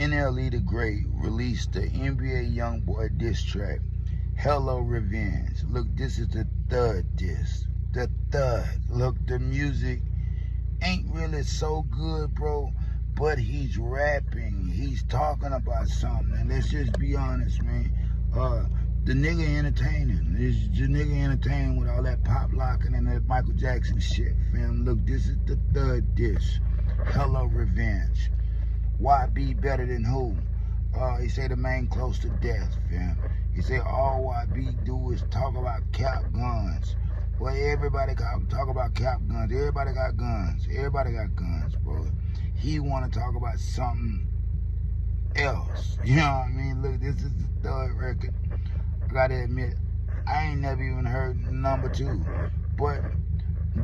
NLE the Great released the NBA YoungBoy diss track, Hello Revenge. Look, this is the third diss. The third. Look, the music ain't really so good, bro, but he's rapping. He's talking about something. And let's just be honest, man. The nigga entertaining. The nigga entertaining with all that pop locking and that Michael Jackson shit, fam. Look, this is the third diss. Hello Revenge. Why be better than who? He say the man close to death, fam. He say all YB do is talk about cap guns. Well, everybody talk about cap guns. Everybody got guns. Everybody got guns, bro. He want to talk about something else. You know what I mean? Look, this is the third record. I gotta admit, I ain't never even heard number 2. But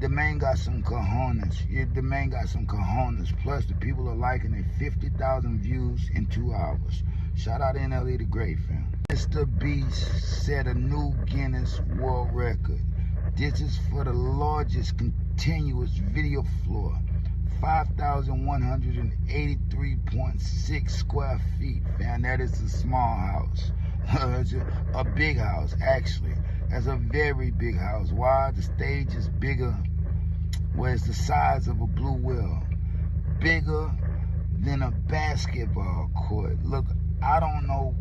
the man got some cojones. Yeah, the man got some cojones. Plus, the people are liking it. 50,000 views in 2 hours. Shout out to NLE the Great, fam. Mr. Beast set a new Guinness World Record. This is for the largest continuous video floor. 5,183.6 square feet, fam. That is a small house. It's a big house, actually. That's a very big house. Why? The stage is bigger, where it's the size of a blue whale. Bigger than a basketball court. Look, I don't know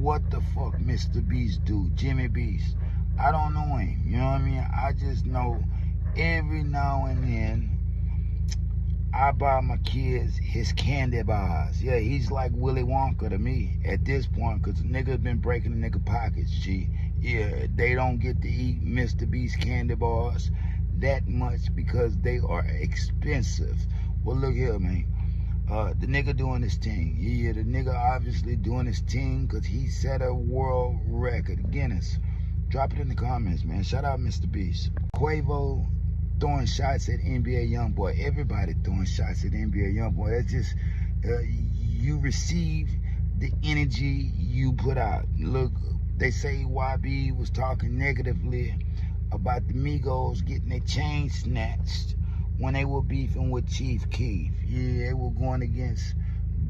what the fuck Mr. Beast do, Jimmy Beast. I don't know him, you know what I mean? I just know every now and then I buy my kids his candy bars. Yeah, he's like Willy Wonka to me at this point, because the nigga been breaking the nigga pockets, G. Yeah, they don't get to eat Mr. Beast candy bars that much because they are expensive. Well, look here, man. The nigga doing his thing. Yeah, the nigga obviously doing his thing because he set a world record. Guinness. Drop it in the comments, man. Shout out Mr. Beast. Quavo throwing shots at NBA YoungBoy. Everybody throwing shots at NBA YoungBoy. That's just, you receive the energy you put out. Look, they say YB was talking negatively about the Migos getting their chain snatched when they were beefing with Chief Keefe. Yeah, they were going against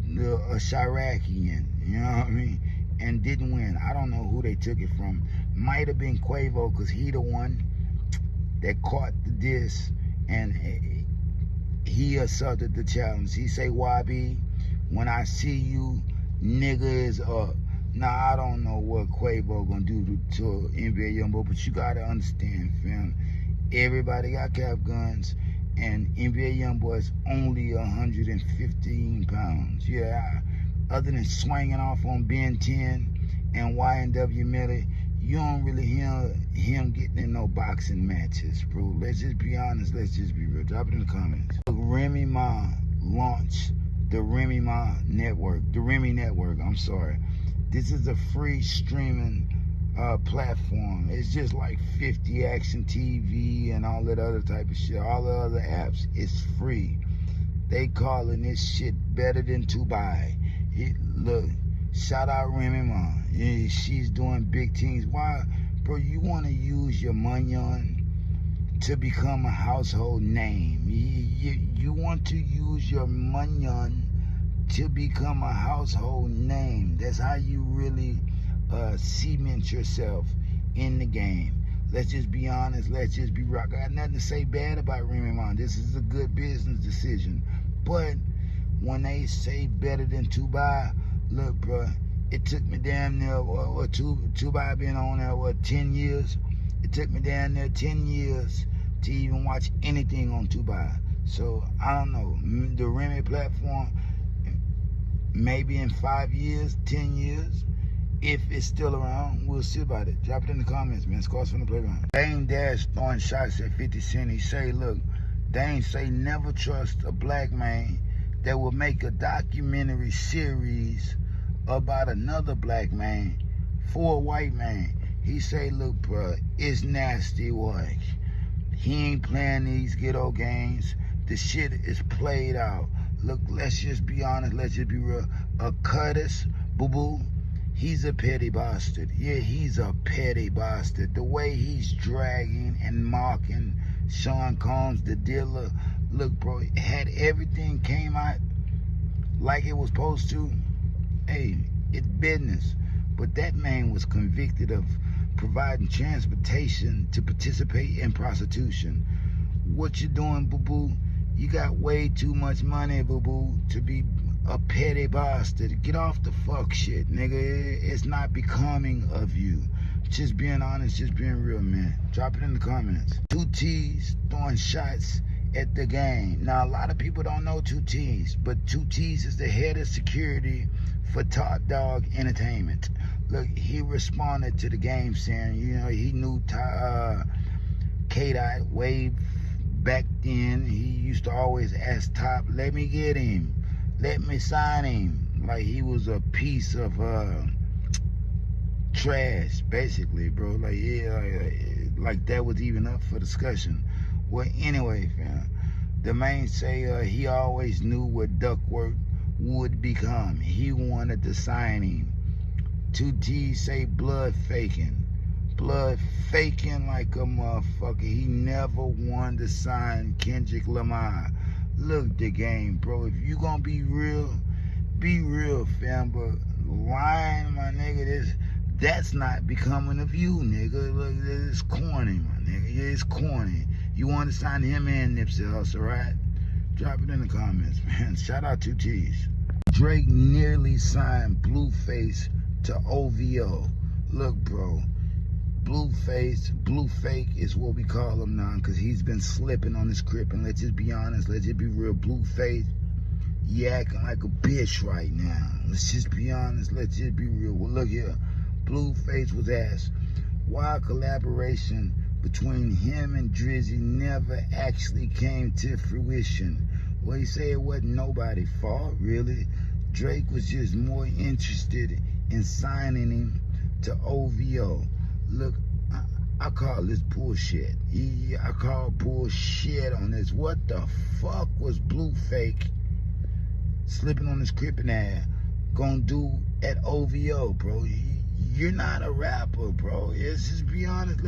a Chiracian, you know what I mean? And didn't win. I don't know who they took it from. Might have been Quavo, because he the one that caught the diss and he assaulted the challenge. He say, YB, when I see you, nigga is up. Now, I don't know what Quavo gonna do to NBA YoungBoy, but you gotta understand, fam. Everybody got cap guns, and NBA YoungBoy is only 115 pounds. Yeah, other than swinging off on Ben 10 and YNW Millie, you don't really hear him getting in no boxing matches, bro. Let's just be honest. Let's just be real. Drop it in the comments. Remy Ma launched the Remy Ma Network. The Remy Network, I'm sorry. This is a free streaming platform. It's just like 50 Action TV and all that other type of shit. All the other apps, it's free. They calling this shit better than Dubai. Look, shout out Remy Ma. Yeah, she's doing big things. Why, bro? You want to use your money to become a household name. You want to use your money to become a household name. That's how you really cement yourself in the game. Let's just be honest. Let's just be real. I got nothing to say bad about Remy Ma. This is a good business decision. But when they say better than Dubai, look, bro, it took me damn near, Dubai been on there, 10 years? It took me damn near 10 years to even watch anything on Dubai. So, I don't know. The Remy platform, maybe in 5 years, 10 years, if it's still around, we'll see about it. Drop it in the comments, man. Scores from the playground. Dame Dash throwing shots at 50 Cent. He say, look, Dame say never trust a black man that will make a documentary series about another black man for a white man. He say, look, bro, it's nasty work. He ain't playing these ghetto games. The shit is played out. Look, let's just be honest. Let's just be real. Curtis, boo-boo, he's a petty bastard. Yeah, he's a petty bastard. The way he's dragging and mocking Sean Combs, the dealer. Look, bro, had everything came out like it was supposed to, hey, it's business. But that man was convicted of providing transportation to participate in prostitution. What you doing, boo-boo? You got way too much money, boo-boo, to be a petty bastard. Get off the fuck shit, nigga. It's not becoming of you. Just being honest, just being real, man. Drop it in the comments. 2 T's throwing shots at the game. Now, a lot of people don't know 2 T's, but 2 T's is the head of security for Top Dog Entertainment. Look, he responded to the game saying, you know, he knew K-Dot way back then. He used to always ask Top, let me get him. Let me sign him. Like he was a piece of trash, basically, bro. Like, yeah, like that was even up for discussion. Well, anyway, fam, the man say he always knew what Duckworth would become. He wanted to sign him. 2 T's say blood faking like a motherfucker. He never wanted to sign Kendrick Lamar. Look the game, bro. If you gonna be real, fam. But lying, my nigga, that's not becoming of you, nigga. Look, it's corny, my nigga. Yeah, it's corny. You want to sign him and Nipsey Hussle, right? Drop it in the comments, man. Shout out 2 T's. Drake nearly signed Blueface to OVO. Look, bro. Blueface, Bluefake is what we call him now, because he's been slipping on this crib. And let's just be honest, let's just be real. Blueface, you acting like a bitch right now. Let's just be honest, let's just be real. Well, look here. Blueface was asked why collaboration between him and Drizzy never actually came to fruition. Well, he said it wasn't nobody's fault, really. Drake was just more interested in signing him to OVO. Look, I call this bullshit. I call bullshit on this. What the fuck was Bluefake slipping on his crippin' ass gonna do at OVO, bro? You're not a rapper, bro. Let's just be honest.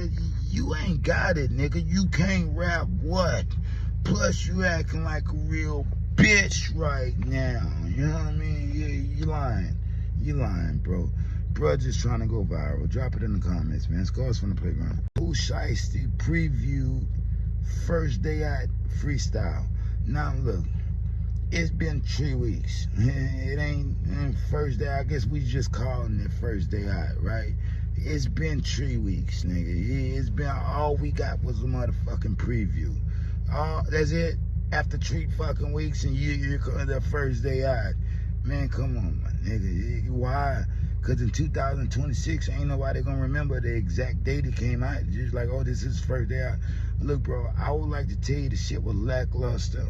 You ain't got it, nigga. You can't rap what? Plus, you acting like a real bitch right now. You know what I mean? Yeah, you lying. You lying, bro. Bro, just trying to go viral. Drop it in the comments, man. Scores from the playground. Pooh Shiesty previewed first day out freestyle. Now, look. It's been 3 weeks. It ain't first day. I guess we just calling it first day out, right? It's been 3 weeks, nigga. It's been all we got was a motherfucking preview. That's it. After 3 fucking weeks and you're the first day out, man. Come on, my nigga. Why? Cause in 2026, ain't nobody gonna remember the exact date it came out. Just like, oh, this is first day out. Look, bro. I would like to tell you the shit was lackluster.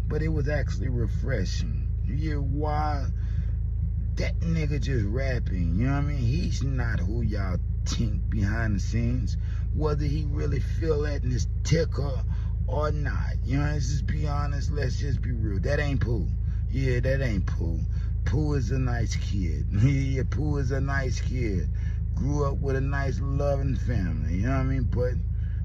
But it was actually refreshing. Yeah, why? That nigga just rapping, you know what I mean? He's not who y'all think behind the scenes. Whether he really feel that in his ticker or not. You know, let's just be honest, let's just be real. That ain't Pooh. Yeah, that ain't Pooh. Pooh is a nice kid. Yeah, Pooh is a nice kid. Grew up with a nice loving family, you know what I mean? But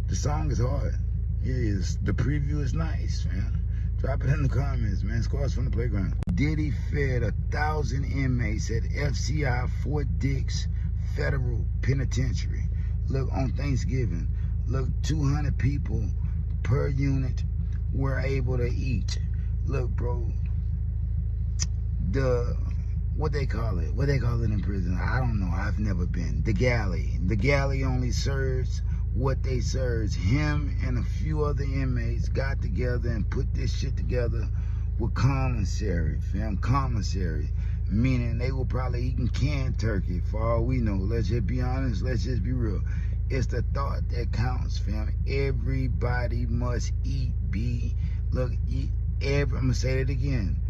the song is hard. Yeah, the preview is nice, man. Drop it in the comments, man. Scores from the playground. Diddy fed 1,000 inmates at FCI Fort Dix Federal Penitentiary. Look, on Thanksgiving. Look, 200 people per unit were able to eat. Look, bro. What they call it? What they call it in prison? I don't know. I've never been. The galley. The galley only serves what they served. Him and a few other inmates got together and put this shit together with commissary, fam. Commissary, meaning they were probably eating canned turkey for all we know. Let's just be honest, let's just be real. It's the thought that counts, fam. Everybody must eat, B. Look, I'm gonna say it again.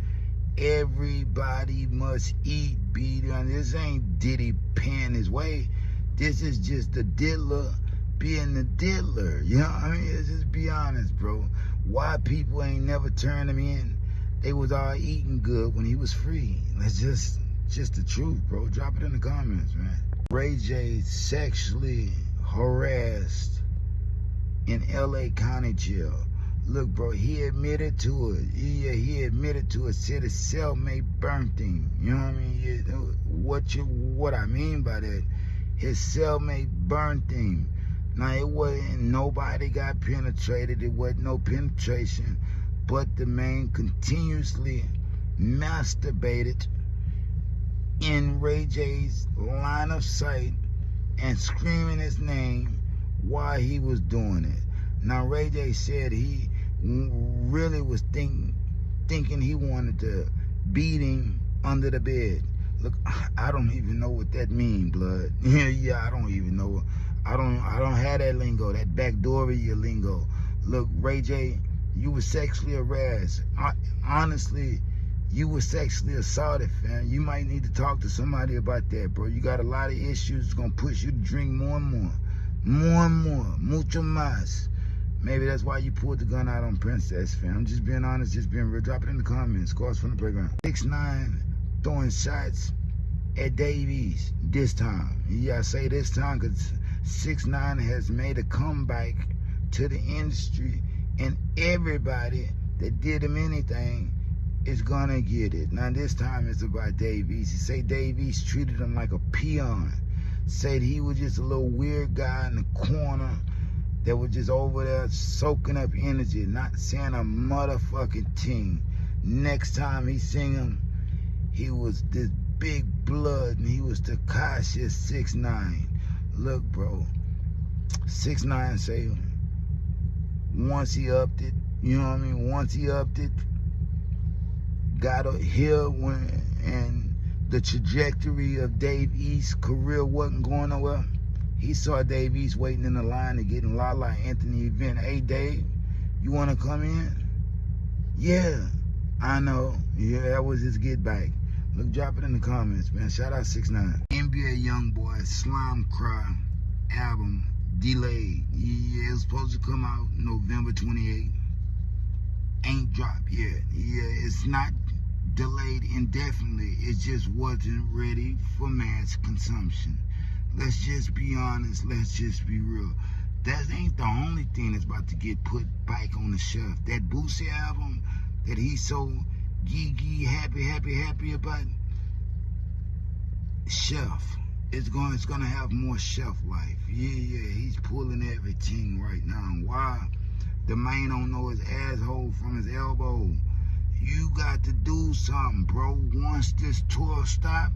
Everybody must eat, B. This ain't Diddy paying his way. This is just the diddler being the diddler, you know what I mean? Let's just be honest, bro. Why people ain't never turned him in? They was all eating good when he was free. That's just the truth, bro. Drop it in the comments, man. Ray J sexually harassed in LA County Jail. Look, bro, he admitted to it. Yeah, he admitted to it. Said his cellmate burnt him. You know what I mean? Yeah, what I mean by that, his cellmate burnt him. Now, it wasn't, nobody got penetrated. It wasn't no penetration. But the man continuously masturbated in Ray J's line of sight and screaming his name while he was doing it. Now, Ray J said he really was thinking he wanted to beat him under the bed. Look, I don't even know what that means, blood. Yeah, I don't even know. I don't have that lingo, that backdooria lingo. Look, Ray J, you were sexually harassed. Honestly, you were sexually assaulted, fam. You might need to talk to somebody about that, bro. You got a lot of issues. It's gonna push you to drink more and more. More and more. Mucho más. Maybe that's why you pulled the gun out on Princess, fam. I'm just being honest, just being real. Drop it in the comments. Scores from the playground. 6ix9ine throwing shots at Dave East this time. Yeah, I say this time because 6ix9ine has made a comeback to the industry, and everybody that did him anything is gonna get it. Now this time it's about Dave East. He say Dave East treated him like a peon. Said he was just a little weird guy in the corner that was just over there soaking up energy, not saying a motherfucking thing. Next time he seen him, he was this big blood, and he was Tekashi 6ix9ine. Look, bro, 6ix9ine say once he upped it, you know what I mean? Once he upped it, got here when, and the trajectory of Dave East's career wasn't going nowhere. He saw Dave East waiting in the line to get in Lala Anthony event. Hey, Dave, you want to come in? Yeah, I know. Yeah, that was his get back. Look, drop it in the comments, man. Shout out 6ix9ine. NBA YoungBoy Slime Cry album delayed. Yeah, it was supposed to come out November 28th. Ain't dropped yet. Yeah, it's not delayed indefinitely. It just wasn't ready for mass consumption. Let's just be honest. Let's just be real. That ain't the only thing that's about to get put back on the shelf. That Boosie album that he's so happy about, shelf. It's gonna have more shelf life. Yeah, he's pulling everything right now. Why? The man don't know his asshole from his elbow. You got to do something, bro. Once this tour stop,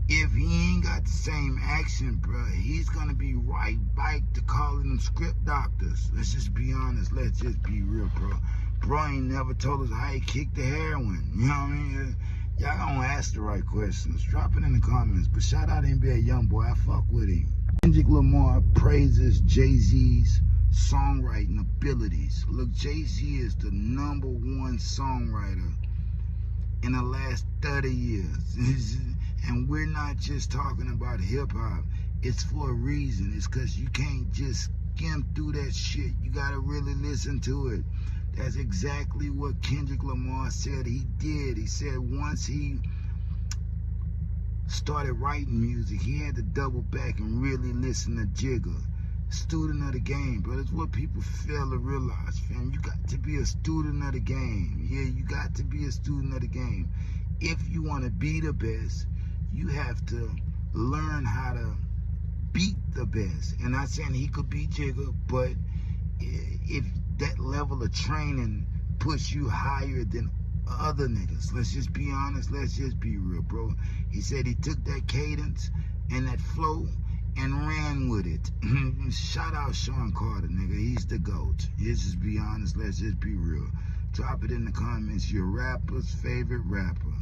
if he ain't got the same action, bro, he's gonna be right back to calling them script doctors. Let's just be honest. Let's just be real, bro. Bro ain't never told us how he kicked the heroin. You know what I mean? Y'all gonna ask the right questions. Drop it in the comments. But shout out NBA YoungBoy. I fuck with him. Kendrick Lamar praises Jay-Z's songwriting abilities. Look, Jay-Z is the #1 songwriter in the last 30 years. And we're not just talking about hip-hop. It's for a reason. It's because you can't just skim through that shit. You gotta really listen to it. That's exactly what Kendrick Lamar said he did. He said once he started writing music, he had to double back and really listen to Jigga. Student of the game, bro. That's what people fail to realize, fam. You got to be a student of the game. Yeah, you got to be a student of the game. If you want to be the best, you have to learn how to beat the best. And not saying he could beat Jigga, but if that level of training puts you higher than other niggas, let's just be honest, let's just be real, bro. He said he took that cadence and that flow and ran with it. Shout out Sean Carter, nigga. He's the GOAT. Let's just be honest, let's just be real. Drop it in the comments, your rapper's favorite rapper.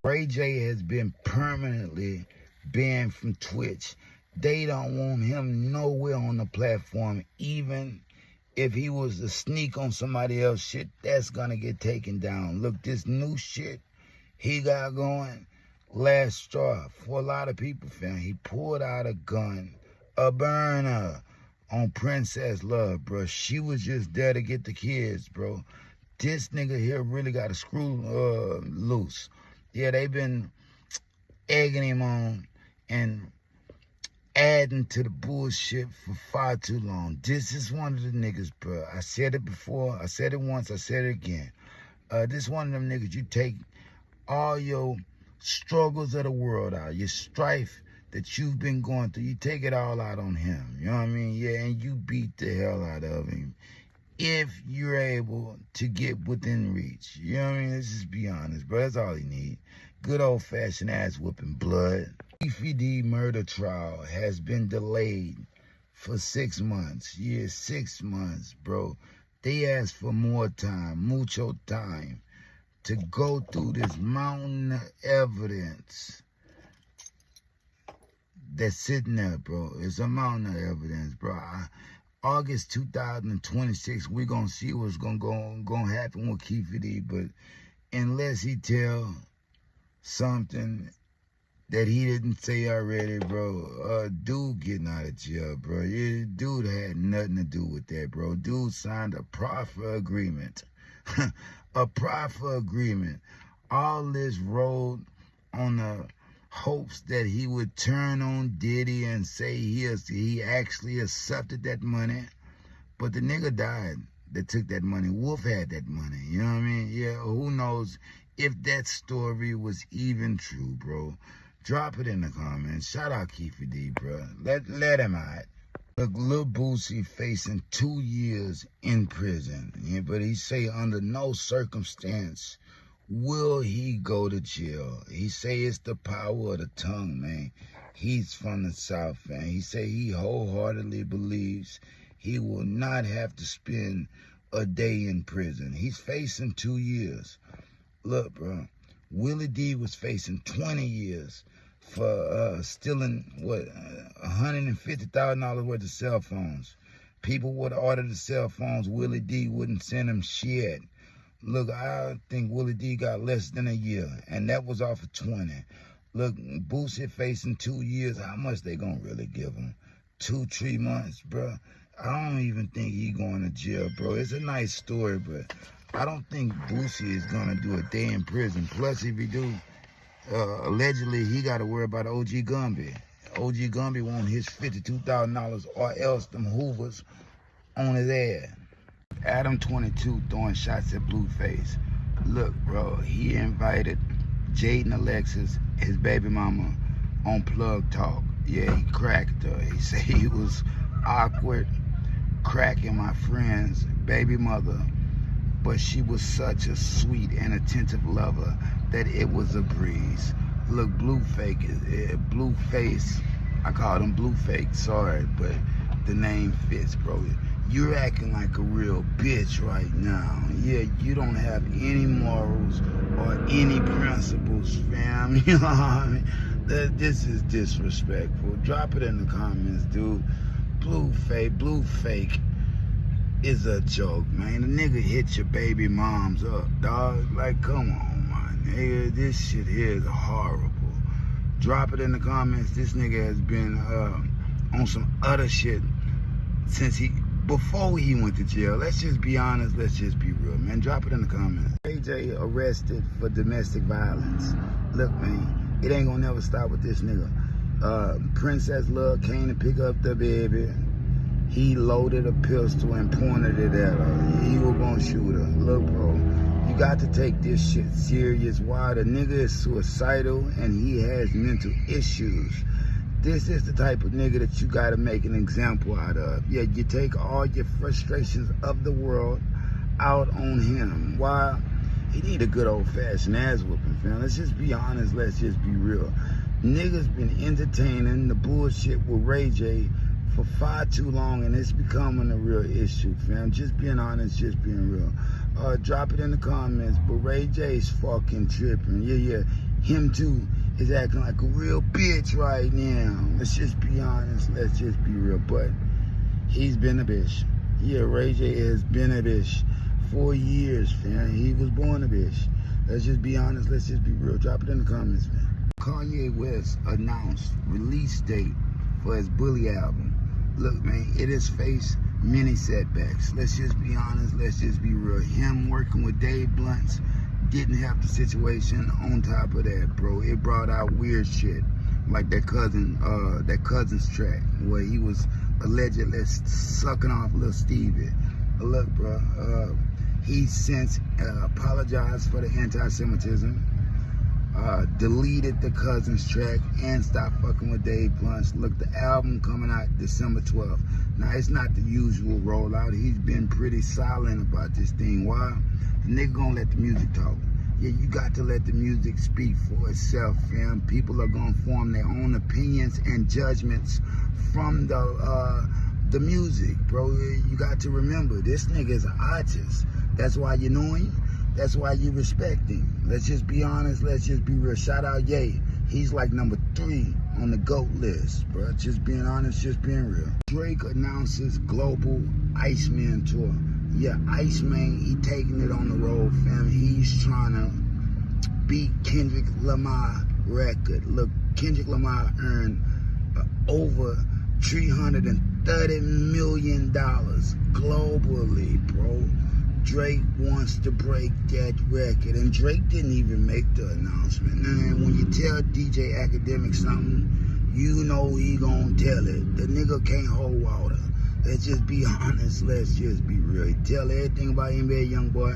Ray J has been permanently banned from Twitch. They don't want him nowhere on the platform. Even if he was to sneak on somebody else's shit, that's gonna get taken down. Look, this new shit he got going, last straw for a lot of people, fam. He pulled out a gun, a burner, on Princess Love, bro. She was just there to get the kids, bro. This nigga here really got a screw loose. Yeah, they been egging him on and adding to the bullshit for far too long. This is one of the niggas, bro. I said it before. I said it once. I said it again. This one of them niggas, you take all your struggles of the world out, your strife that you've been going through, you take it all out on him. You know what I mean? Yeah, and you beat the hell out of him. If you're able to get within reach. You know what I mean? Let's just be honest, bro. That's all he need. Good old-fashioned ass-whooping blood. Keefe murder trial has been delayed for 6 months. Yeah, 6 months, bro. They asked for more time, mucho time, to go through this mountain of evidence that's sitting there, bro. It's a mountain of evidence, bro. August 2026, we're going to see what's going to happen with Keefe, but unless he tell something that he didn't say already, bro, dude getting out of jail, bro. Yeah, dude had nothing to do with that, bro. Dude signed a proffer agreement. A proffer agreement. All this rode on the hopes that he would turn on Diddy and say he actually accepted that money. But the nigga died that took that money. Wolf had that money, you know what I mean? Yeah, who knows if that story was even true, bro. Drop it in the comments. Shout out Keefe, bro. Let him out. Look, Lil Boosie facing 2 years in prison. Yeah, but he say under no circumstance will he go to jail. He say it's the power of the tongue, man. He's from the South, man. He say he wholeheartedly believes he will not have to spend a day in prison. He's facing 2 years. Look, bro, Willie D was facing 20 years for stealing, $150,000 worth of cell phones. People would order the cell phones. Willie D wouldn't send them shit. Look, I think Willie D got less than a year, and that was off of 20. Look, Boosie facing 2 years. How much they gonna really give him? 2-3 months, bro? I don't even think he going to jail, bro. It's a nice story, but I don't think Boosie is gonna do a day in prison. Plus, if he do, allegedly he got to worry about OG Gumby. OG Gumby want his $52,000 or else them Hoovers on his ass. Adam 22 throwing shots at Blueface. Look, bro, he invited Jaden Alexis, his baby mama, on Plug Talk. Yeah, he cracked her. He said he was awkward, cracking my friend's baby mother, but she was such a sweet and attentive lover that it was a breeze. Look, Blueface, I called him Blueface, sorry, but the name fits, bro. You're acting like a real bitch right now. Yeah, you don't have any morals or any principles, fam. You know what I mean? This is disrespectful. Drop it in the comments, dude. Blueface is a joke, man. The nigga hit your baby moms up, dog. Like, come on, man. Nigga, this shit here is horrible. Drop it in the comments. This nigga has been on some other shit since before he went to jail. Let's just be honest. Let's just be real, man. Drop it in the comments. AJ arrested for domestic violence. Look, man, it ain't gonna never stop with this nigga. Princess Love came to pick up the baby. He loaded a pistol and pointed it at her. He was gonna shoot her. Look, bro, you got to take this shit serious. Why? The nigga is suicidal and he has mental issues. This is the type of nigga that you gotta make an example out of. Yeah, you take all your frustrations of the world out on him. Why? He need a good old-fashioned ass whooping, fam. Let's just be honest. Let's just be real. Niggas been entertaining the bullshit with Ray J for far too long, and it's becoming a real issue, fam. Just being honest, just being real. Drop it in the comments, but Ray J's fucking tripping. Yeah, him too is acting like a real bitch right now. Let's just be honest, let's just be real. But he's been a bitch. Yeah, Ray J has been a bitch for years, fam. He was born a bitch. Let's just be honest, let's just be real. Drop it in the comments, man. Kanye West announced release date for his Bully album. Look, man, it has faced many setbacks. Let's just be honest, let's just be real. Him working with Dave Blunts didn't help the situation. On top of that, bro, it brought out weird shit. like that cousin's track where he was allegedly sucking off little Stevie. But look, bro, he since apologized for the anti-Semitism, deleted the cousin's track, and stopped fucking with Dave Punch. Look, the album coming out December 12th. Now, it's not the usual rollout. He's been pretty silent about this thing. Why? The nigga gonna let the music talk. Yeah, you got to let the music speak for itself, fam. People are gonna form their own opinions and judgments from the music, bro. You got to remember, this nigga is an artist. That's why you know him. That's why you respect him. Let's just be honest. Let's just be real. Shout out Ye. He's like number 3 on the GOAT list, bro. Just being honest, just being real. Drake announces global Iceman tour. Yeah, Iceman, he taking it on the road, fam. He's trying to beat Kendrick Lamar record. Look, Kendrick Lamar earned over $330 million globally, bro. Drake wants to break that record, and Drake didn't even make the announcement. And when you tell DJ Academic something, you know he gonna tell it. The nigga can't hold water. Let's just be honest. Let's just be real. He tell everything about NBA YoungBoy,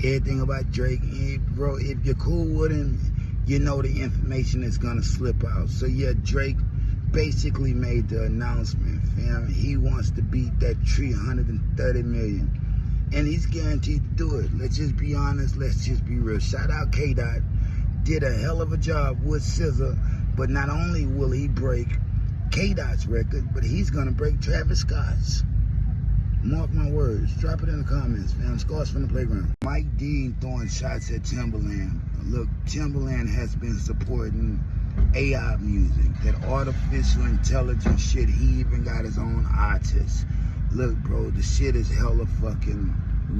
everything about Drake. And bro, if you're cool with him, you know the information is gonna slip out. So yeah, Drake basically made the announcement, fam. He wants to beat that 330 million. And he's guaranteed to do it. Let's just be honest. Let's just be real. Shout out K-Dot. Did a hell of a job with SZA. But not only will he break K-Dot's record, but he's going to break Travis Scott's. Mark my words. Drop it in the comments, fam. Scores from the playground. Mike Dean throwing shots at Timbaland. Look, Timbaland has been supporting AI music. That artificial intelligence shit. He even got his own artist. Look, bro, the shit is hella fucking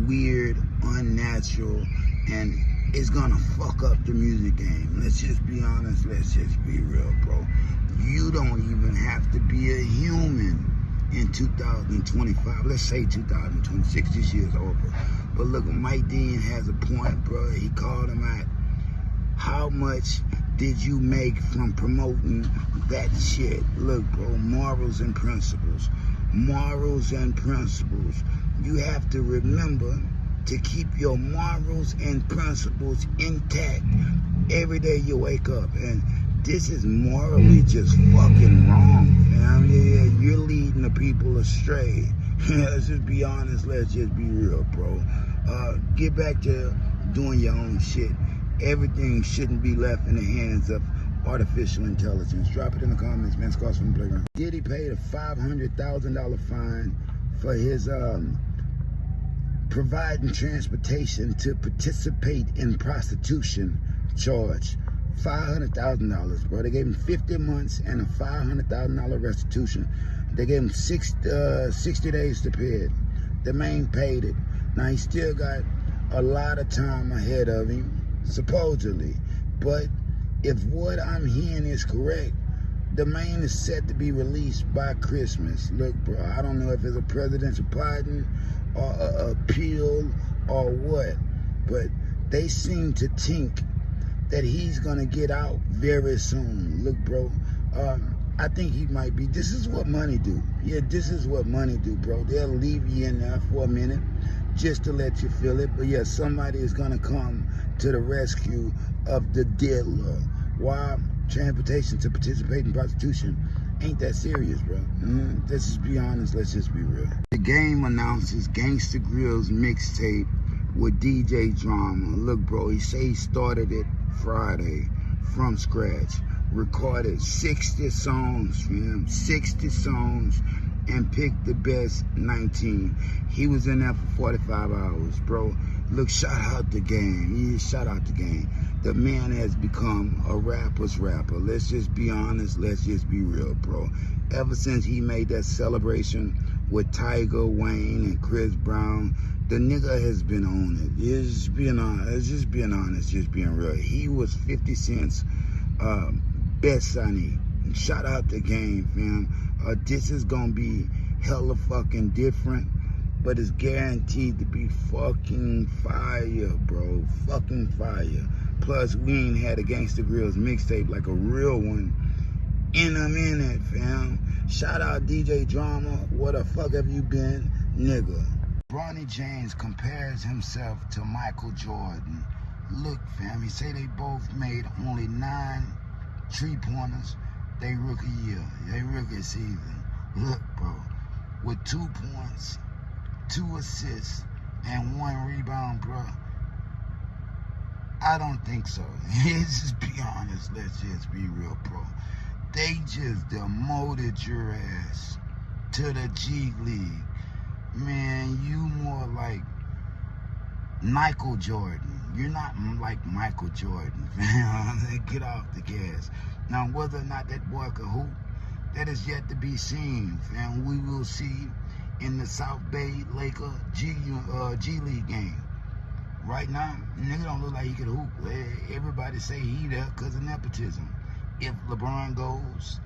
weird, unnatural, and it's gonna fuck up the music game. Let's just be honest, let's just be real, bro. You don't even have to be a human in 2025. Let's say 2026, this year's over. But look, Mike Dean has a point, bro. He called him out. How much did you make from promoting that shit? Look, bro, morals and principles. Morals and principles. You have to remember to keep your morals and principles intact every day you wake up. And this is morally just fucking wrong, fam. Yeah, you're leading the people astray. Let's just be honest. Let's just be real, bro. Get back to doing your own shit. Everything shouldn't be left in the hands of artificial intelligence. Drop it in the comments, man. Scores from the playground. Diddy paid a $500,000 fine for his providing transportation to participate in prostitution charge. $500,000, bro. They gave him 50 months and a $500,000 restitution. They gave him 60 days to pay it. The man paid it. Now he still got a lot of time ahead of him, supposedly. But if what I'm hearing is correct, the man is set to be released by Christmas. Look, bro, I don't know if it's a presidential pardon or a appeal or what, but they seem to think that he's gonna get out very soon. Look, bro, I think he might be. This is what money do. Yeah, this is what money do, bro. They'll leave you in there for a minute just to let you feel it. But yeah, somebody is gonna come to the rescue of the dealer. Why? Transportation to participate in prostitution ain't that serious, bro. Let's just be honest. Let's just be real. The Game announces Gangsta Grill's mixtape with DJ Drama. Look, bro, he say he started it Friday from scratch. Recorded 60 songs, fam. 60 songs, and picked the best 19. He was in there for 45 hours, bro. Look, shout out the Game. Yeah, shout out the Game. The man has become a rapper's rapper. Let's just be honest. Let's just be real, bro. Ever since he made that celebration with Tiger, Wayne, and Chris Brown, the nigga has been on it. It's just being honest. It's just being honest. Just being real. He was 50 Cent's best sonny. Shout out the Game, fam. This is gonna be hella fucking different, but it's guaranteed to be fucking fire, bro. Fucking fire. Plus, we ain't had a Gangsta Grill's mixtape like a real one in a minute, fam. Shout out DJ Drama. Where the fuck have you been, nigga? Bronny James compares himself to Michael Jordan. Look, fam, he say they both made only 9 3-pointers they rookie year, they rookie season. Look, bro, with 2 points, 2 assists, and 1 rebound, bro. I don't think so. Let's just be honest. Let's just be real, bro. They just demoted your ass to the G League. Man, you more like Michael Jordan. You're not like Michael Jordan, man. Get off the gas. Now, whether or not that boy can hoop, that is yet to be seen, and we will see in the South Bay Laker G League game. Right now, nigga don't look like he could hoop. Everybody say he there because of nepotism. If LeBron goes,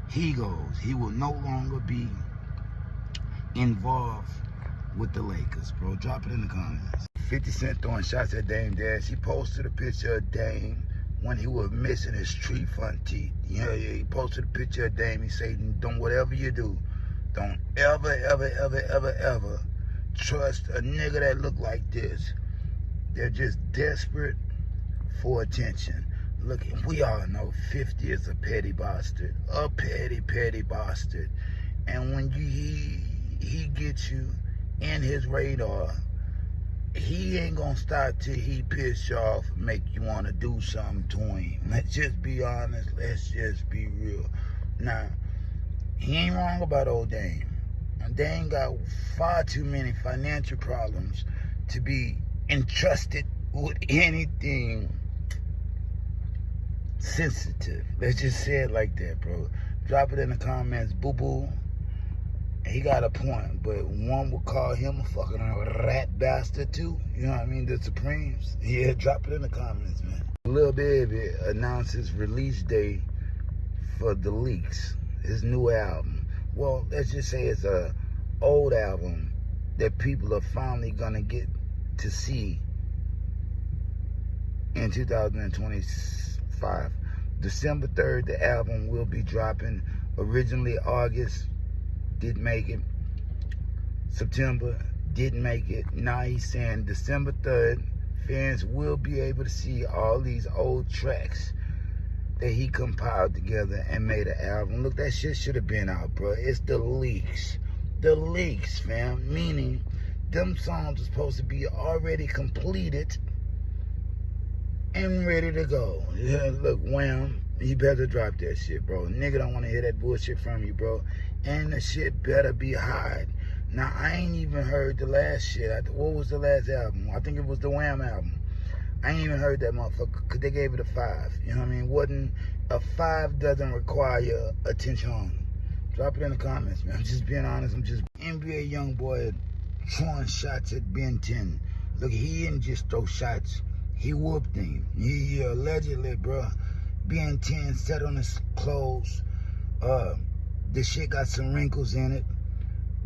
he goes. He will no longer be involved with the Lakers, bro. Drop it in the comments. 50 Cent throwing shots at Dame Dash. He posted a picture of Dame when he was missing his tree front teeth. Yeah, he posted a picture of Dame. He said, don't whatever you do, don't ever trust a nigga that look like this. They're just desperate for attention. Look, we all know 50 is a petty bastard. A petty bastard. And when he gets you in his radar, he ain't gonna start till he piss you off and make you wanna do something to him. Let's just be honest, let's just be real. Now, he ain't wrong about old Dame. And Dame got far too many financial problems to be entrusted with anything sensitive. Let's just say it like that, bro. Drop it in the comments, boo-boo. He got a point, but one would call him a fucking rat bastard too. You know what I mean? The Supremes. Yeah, drop it in the comments, man. Lil Baby announces release date for The Leaks, his new album. Well, let's just say it's a old album that people are finally gonna get to see in 2025. December 3rd, the album will be dropping. Originally August, didn't make it. September, didn't make it. Now he's saying December 3rd, fans will be able to see all these old tracks that he compiled together and made an album. Look, that shit should have been out, bro. It's The Leaks. The Leaks, fam. Meaning, them songs are supposed to be already completed and ready to go. Yeah, look, Wham, you better drop that shit, bro. Nigga don't want to hear that bullshit from you, bro. And the shit better be hard. Now, I ain't even heard the last shit. What was the last album? I think it was the Wham album. I ain't even heard that motherfucker because they gave it a 5. You know what I mean? A 5 doesn't require attention. Drop it in the comments, man. I'm just being honest. NBA YoungBoy throwing shots at Ben 10. Look, he didn't just throw shots. He whooped him. He allegedly, bro. Ben 10 sat on his clothes. The shit got some wrinkles in it.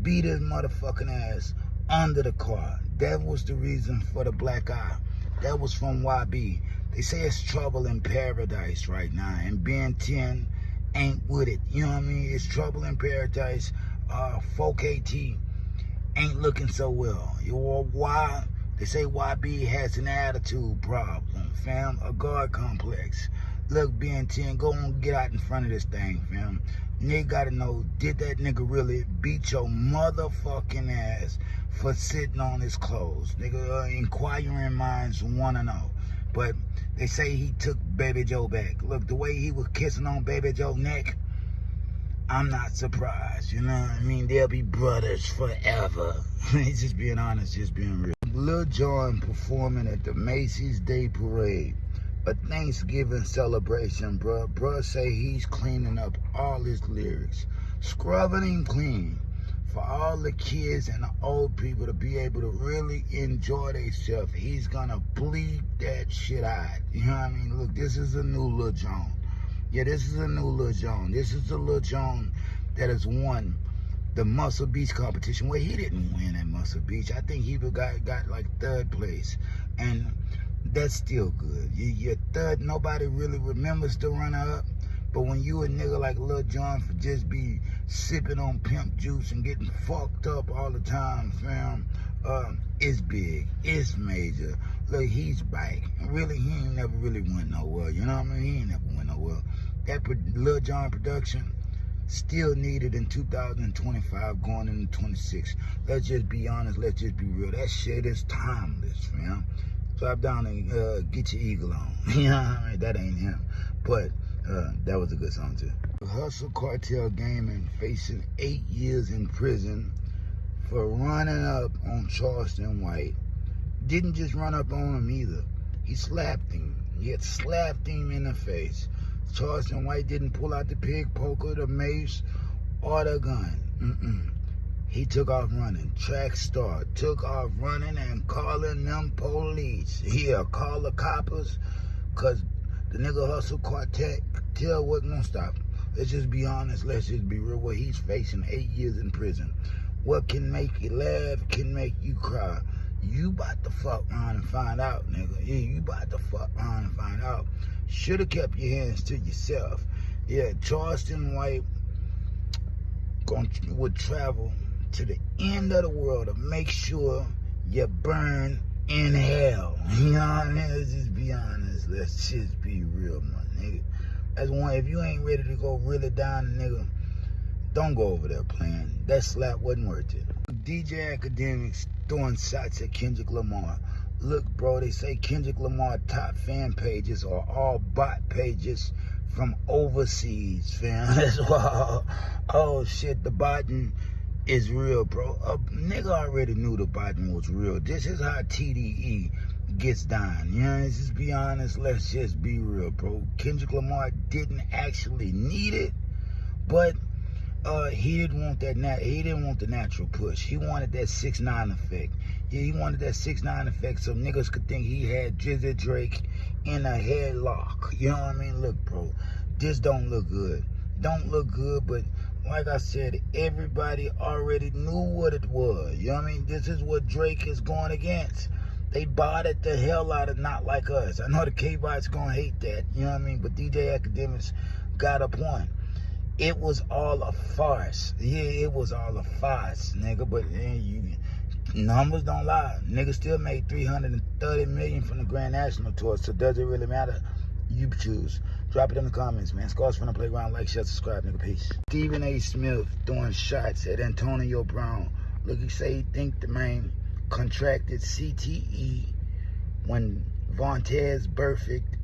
Beat his motherfucking ass under the car. That was the reason for the black eye. That was from YB. They say it's trouble in paradise right now, and Ben 10 ain't with it. You know what I mean? It's trouble in paradise. 4KT ain't looking so well. You know why? They say YB has an attitude problem, fam. A God complex. Look, Ben 10, go on, get out in front of this thing, fam. Nigga gotta know, did that nigga really beat your motherfucking ass for sitting on his clothes? Nigga, inquiring minds wanna know. But they say he took Baby Joe back. Look, the way he was kissing on Baby Joe's neck, I'm not surprised. You know what I mean? They'll be brothers forever. Just being honest, just being real. Lil Jon performing at the Macy's Day Parade, a Thanksgiving celebration, bruh. Bruh say he's cleaning up all his lyrics, scrubbing him clean for all the kids and the old people to be able to really enjoy themselves. He's gonna bleed that shit out. You know what I mean? Look, this is a new Lil Jon. Yeah, this is a new Lil Jon. This is the Lil Jon that has won the Muscle Beach competition. Well, he didn't win at Muscle Beach. I think he got like 3rd place. And that's still good. You're 3rd. Nobody really remembers the runner-up. But when you a nigga like Lil Jon for just be sipping on pimp juice and getting fucked up all the time, fam, it's big, it's major. Look, he's back. Really, he ain't never really went nowhere. You know what I mean? He ain't never went nowhere. That Lil Jon production still needed in 2025 going into 26. Let's just be honest. Let's just be real. That shit is timeless, fam. Drop down and get your eagle on. You know what I mean? That ain't him. But that was a good song too. Hustle Cartel Gaming facing 8 years in prison for running up on Charleston White. Didn't just run up on him either. He slapped him. He had slapped him in the face. Charleston White didn't pull out the pig poker, the mace, or the gun. He took off running. Track star took off running and calling them police. Yeah, call the coppers, cause the nigga Hustle Cartel wasn't gonna stop him. Let's just be honest. Let's just be real. Well, he's facing 8 years in prison. What can make you laugh can make you cry. You about to fuck around and find out, nigga. Yeah, you about to fuck around and find out. Shoulda kept your hands to yourself. Yeah, Charleston White would travel to the end of the world to make sure you burn in hell. You know what I mean? Let's just be honest. Let's just be real, my nigga. That's one. If you ain't ready to go really down, nigga, don't go over there playing. That slap wasn't worth it. DJ Academics throwing shots at Kendrick Lamar. Look, bro, they say Kendrick Lamar top fan pages are all bot pages from overseas, fam. That's why, oh shit, the botting is real, bro. A nigga already knew the botting was real. This is how TDE gets down. You know, let's just be honest. Let's just be real, bro. Kendrick Lamar didn't actually need it, but he didn't want that. He didn't want the natural push. He wanted that 6ix9ine effect. Yeah, he wanted that 6ix9ine effect so niggas could think he had Drizzy Drake in a headlock. You know what I mean? Look, bro, this don't look good. Don't look good, but like I said, everybody already knew what it was. You know what I mean? This is what Drake is going against. They bought it the hell out of Not Like Us. I know the K-Bots gonna hate that. You know what I mean? But DJ Academics got a point. It was all a farce. Yeah, it was all a farce, nigga. But numbers don't lie. Niggas still made $330 million from the Grand National Tour, so does it really matter? You choose. Drop it in the comments, man. Scars from the playground. Like, share, subscribe, nigga. Peace. Stephen A. Smith throwing shots at Antonio Brown. Look, he say he think the man contracted CTE when Vontaze Burfict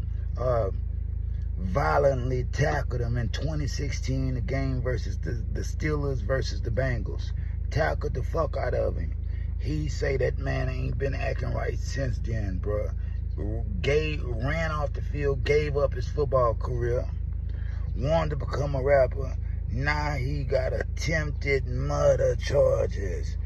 violently tackled him in 2016, the game versus the Steelers versus the Bengals. Tackled the fuck out of him. He say that man ain't been acting right since then, bruh. Ran off the field, gave up his football career, wanted to become a rapper. Now he got attempted murder charges.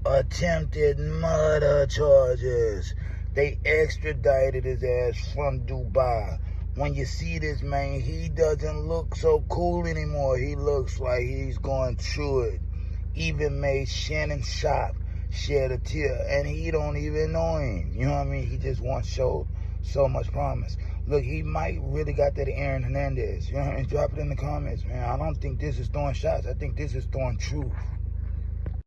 Attempted murder charges. They extradited his ass from Dubai. When you see this man, he doesn't look so cool anymore. He looks like he's going through it. Even made Shannon Sharp shed a tear, and he don't even know him. You know what I mean? He just wants showed so much promise. Look, he might really got that Aaron Hernandez. You know what I mean? Drop it in the comments, man. I don't think this is throwing shots. I think this is throwing truth.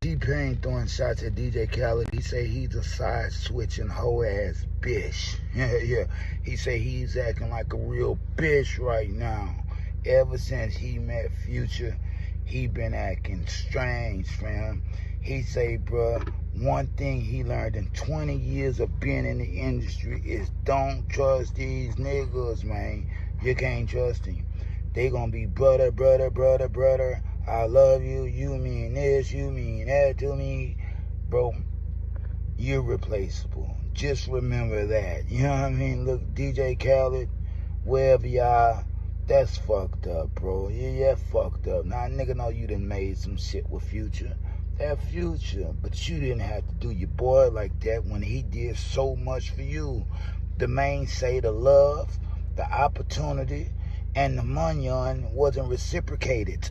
T-Pain throwing shots at DJ Khaled. He say he's a side switching hoe ass bitch. Yeah. He say he's acting like a real bitch right now. Ever since he met Future, he been acting strange, fam. He say, bruh, one thing he learned in 20 years of being in the industry is don't trust these niggas, man. You can't trust them. They gonna be brother. I love you. You mean this. You mean that to me. Bro, you're replaceable. Just remember that. You know what I mean? Look, DJ Khaled, wherever you are, that's fucked up, bro. Yeah, fucked up. Now, nigga know you done made some shit with Future. That Future. But you didn't have to do your boy like that when he did so much for you. The main say the love, the opportunity, and the money wasn't reciprocated.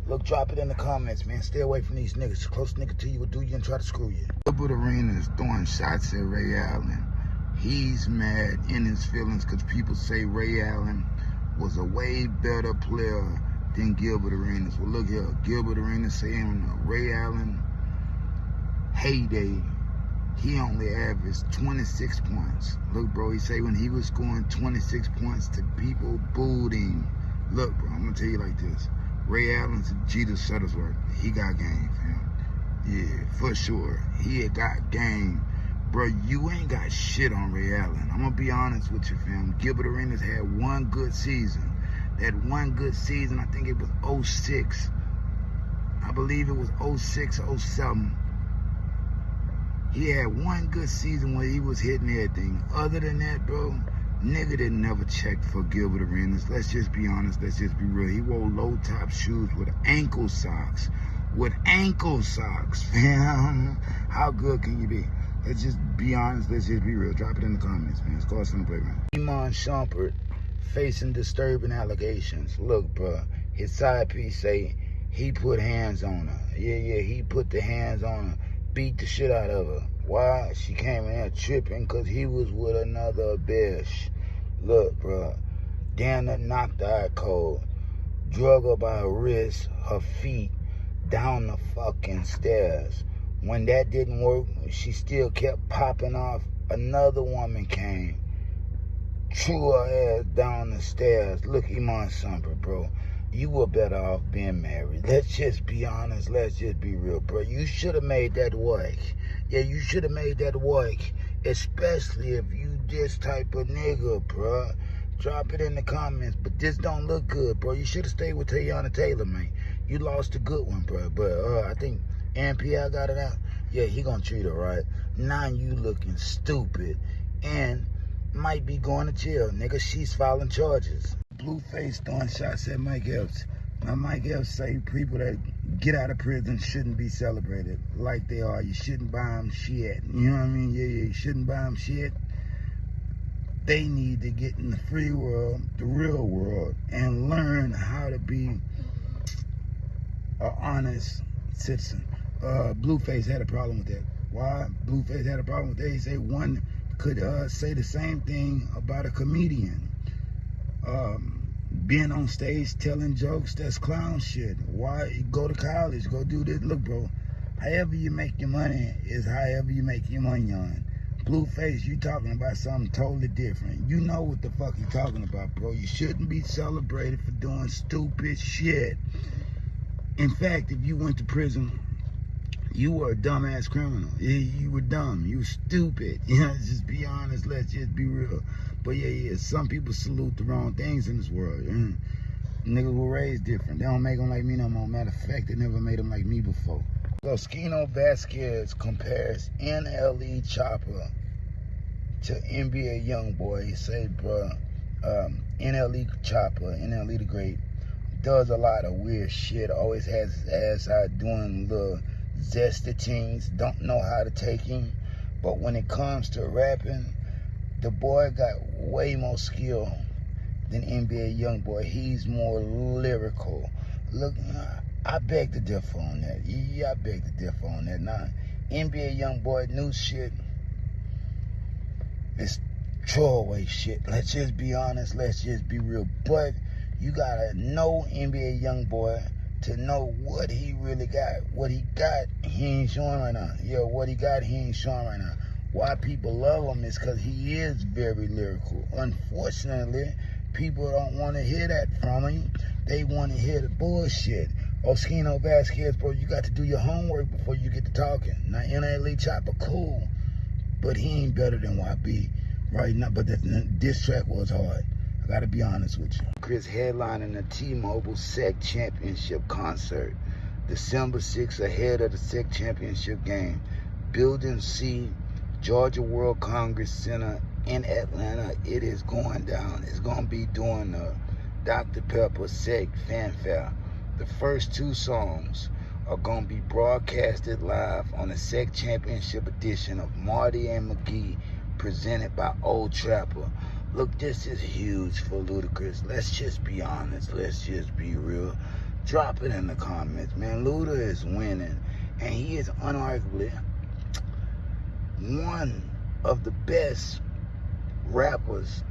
Look, drop it in the comments, man. Stay away from these niggas. Close nigga to you will do you and try to screw you. Gilbert Arenas throwing shots at Ray Allen. He's mad in his feelings because people say Ray Allen was a way better player than Gilbert Arenas. Well, look here, Gilbert Arenas saying Ray Allen heyday, he only averaged 26 points. Look, bro, he say when he was scoring 26 points to people booed him. Look, bro, I'm gonna tell you like this. Ray Allen's Jeter Shuttlesworth. He got game, fam. Yeah, for sure. He had got game. Bro, you ain't got shit on Ray Allen. I'm gonna be honest with you, fam. Gilbert Arenas had one good season. That one good season, I think it was 06. I believe it was 06, 07. He had one good season where he was hitting everything. Other than that, bro, nigga didn't never check for Gilbert Arenas. Let's just be honest. Let's just be real. He wore low-top shoes with ankle socks. With ankle socks, fam. How good can you be? Let's just be honest. Let's just be real. Drop it in the comments, man. It's Carson the Playground. Iman Shumpert facing disturbing allegations. Look, bro, his side piece say he put hands on her. Yeah, he put the hands on her. Beat the shit out of her. Why? She came in there tripping because he was with another bitch. Look, bro, damn that knocked her out cold. Drug her by her wrist, her feet, down the fucking stairs. When that didn't work, she still kept popping off. Another woman came, threw her ass down the stairs. Look, Iman Shumpert, bro, you were better off being married. Let's just be honest. Let's just be real, bro. You should have made that work. Yeah, you should have made that work. Especially if you this type of nigga, bro. Drop it in the comments. But this don't look good, bro. You should have stayed with Teyana Taylor, man. You lost a good one, bro. But I think NPI got it out. Yeah, he gonna treat her right. Now you looking stupid and might be going to jail, nigga. She's filing charges. Blueface throwing shots at Mike Epps. Now Mike Epps say people that get out of prison shouldn't be celebrated like they are. You shouldn't buy them shit. You know what I mean? Yeah, you shouldn't buy them shit. They need to get in the free world, the real world, and learn how to be an honest citizen. Blueface had a problem with that. Why? Blueface had a problem with that. He said one could say the same thing about a comedian. Being on stage telling jokes, that's clown shit. Why? Go to college, go do this. Look, bro, however you make your money is however you make your money on. Blueface, you talking about something totally different. You know what the fuck you talking about, bro. You shouldn't be celebrated for doing stupid shit. In fact, if you went to prison, you were a dumbass criminal. You were dumb. You were stupid. You know, just be honest. Let's just be real. But yeah, some people salute the wrong things in this world. Niggas were raised different. They don't make them like me no more. Matter of fact, they never made them like me before. So Skino Vasquez compares NLE Chopper to NBA YoungBoy. He say, bro, NLE Chopper, NLE the Great, does a lot of weird shit. Always has his ass out doing little zesty things. Don't know how to take him. But when it comes to rapping, the boy got way more skill than NBA YoungBoy. He's more lyrical. Look, I beg to differ on that. Yeah, I beg to differ on that. Now, NBA YoungBoy, new shit, it's throwaway shit. Let's just be honest. Let's just be real. But you gotta know NBA YoungBoy to know what he really got. What he got, he ain't showing right now. Yeah, what he got, he ain't showing right now. Why people love him is because he is very lyrical. Unfortunately, people don't want to hear that from him. They want to hear the bullshit. Skino Vasquez, bro, you got to do your homework before you get to talking. Now, NLE Chopper, cool, but he ain't better than YB right now. But this track was hard. I got to be honest with you. Chris headlining the T-Mobile SEC Championship concert. December 6th, ahead of the SEC Championship game. Building C, Georgia World Congress Center in Atlanta. It is going down. It's going to be doing the Dr. Pepper SEC Fanfare. The first two songs are going to be broadcasted live on the SEC Championship edition of Marty and McGee, presented by Old Trapper. Look, this is huge for Ludacris. Let's just be honest. Let's just be real. Drop it in the comments, man. Luda is winning, and he is unarguably one of the best rappers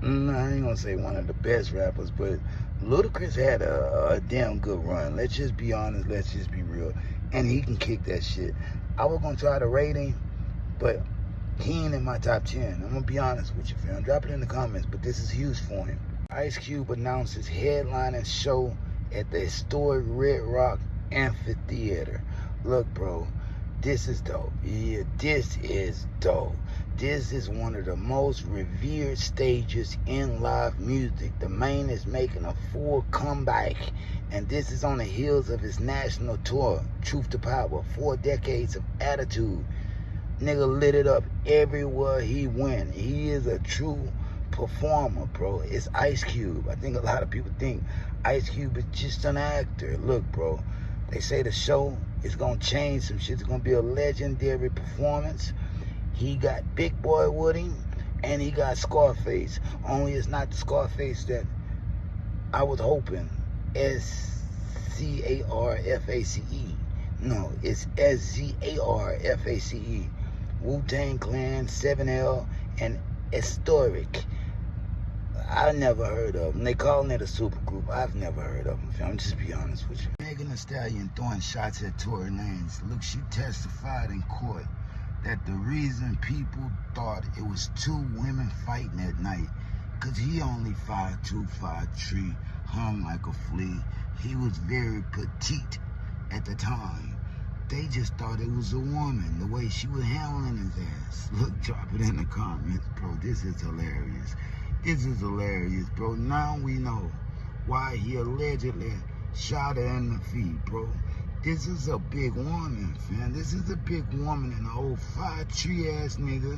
I ain't gonna say one of the best rappers, but Ludacris had a damn good run. Let's just be honest, let's just be real. And he can kick that shit. I was gonna try to rate him, but he ain't in my top 10. I'm gonna be honest with you, fam. Drop it in the comments, but this is huge for him. Ice Cube announced his headlining show at the historic Red Rock Amphitheater. Look, bro, this is dope. Yeah, this is dope. This is one of the most revered stages in live music. The Maine is making a full comeback, and this is on the heels of his national tour, Truth to Power, 4 decades of attitude. Nigga lit it up everywhere he went. He is a true performer, bro. It's Ice Cube. I think a lot of people think Ice Cube is just an actor. Look, bro, they say the show is gonna change some shit. It's gonna be a legendary performance. He got Big Boy with him, and he got Scarface. Only it's not the Scarface that I was hoping. S-C-A-R-F-A-C-E. No, it's S-Z-A-R-F-A-C-E. Wu-Tang Clan, 7L, and Historic. I never heard of them. They calling it a super group. I've never heard of them. I'm just be honest with you. Megan Thee Stallion throwing shots at Tory Lanez. Look, she testified in court that the reason people thought it was 2 women fighting at night, because he only 5'2", 5'3", hung like a flea. He was very petite at the time. They just thought it was a woman, the way she was handling his ass. Look, drop it in the comments, bro. This is hilarious. This is hilarious, bro. Now we know why he allegedly shot her in the feet, bro. This is a big woman, fam. This is a big woman and an old 5'3" ass nigga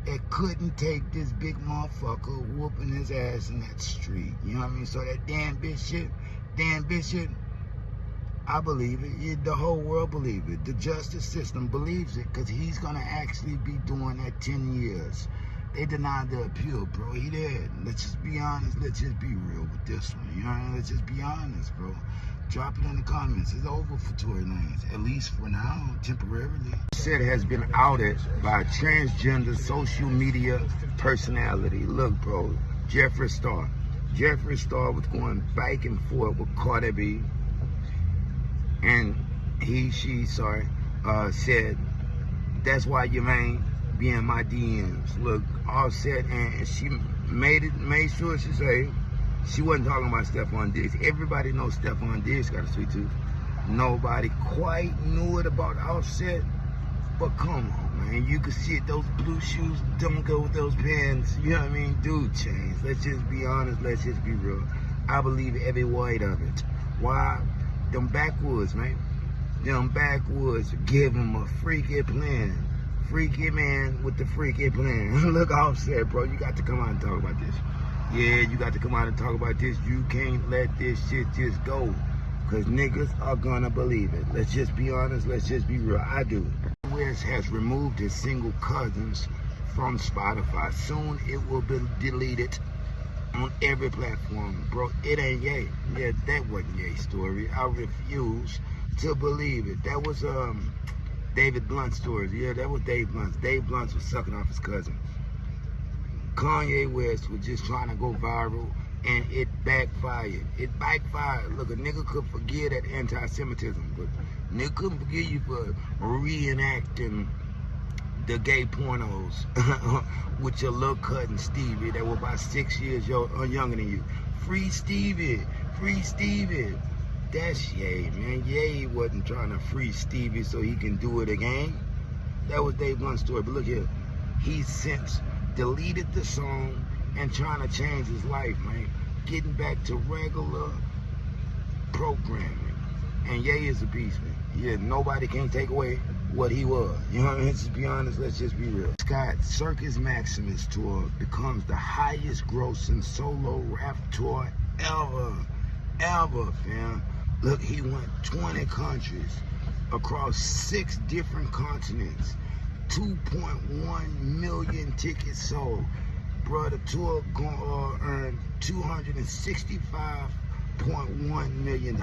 that couldn't take this big motherfucker whooping his ass in that street. You know what I mean? So that damn bitch shit, I believe it. The whole world believes it. The justice system believes it, because he's gonna actually be doing that 10 years. They denied the appeal, bro. He did. Let's just be honest. Let's just be real with this one. You know what I mean? Let's just be honest, bro. Drop it in the comments. It's over for Tory Lanez, at least for now, temporarily. Said has been outed by a transgender social media personality. Look, bro, Jeffree Star. Jeffree Star was going back and forth with Cardi B, and she said, that's why you ain't be in my DMs. Look, Offset, and she made sure she say she wasn't talking about Stephon Diggs. Everybody knows Stephon Diggs got a sweet tooth. Nobody quite knew it about Offset, but come on, man. You can see it, those blue shoes don't go with those pants. You know what I mean? Dude, change. Let's just be honest. Let's just be real. I believe every word of it. Why? Them backwoods, man. Them backwoods give him a freaky plan. Freaky man with the freaky plan. Look, Offset, bro. You got to come out and talk about this. Yeah, you got to come out and talk about this. You can't let this shit just go, because niggas are gonna believe it. Let's just be honest. Let's just be real. I do. West has removed his single Cousins from Spotify. Soon it will be deleted on every platform. Bro, it ain't Ye. Yeah, that wasn't Ye's story. I refuse to believe it. That was David Blunt's story. Yeah, that was Dave Blunt's. Dave Blunt was sucking off his cousin. Kanye West was just trying to go viral, and it backfired. It backfired. Look, a nigga could forgive that anti-Semitism, but nigga couldn't forgive you for reenacting the gay pornos with your little cousin Stevie that was about 6 years younger than you. Free Stevie. Free Stevie. That's Ye, man. Ye wasn't trying to free Stevie so he can do it again. That was Dave Blunt's story. But look here, he's since deleted the song and trying to change his life, man. Getting back to regular programming. And Ye is a beast, man. Yeah, nobody can take away what he was. You know what I mean? Let's just be honest. Let's just be real. Scott Circus Maximus tour becomes the highest grossing solo rap tour ever, fam. Look, he went 20 countries across 6 different continents. 2.1 million tickets sold. Bro, the tour gonna earn $265.1 million.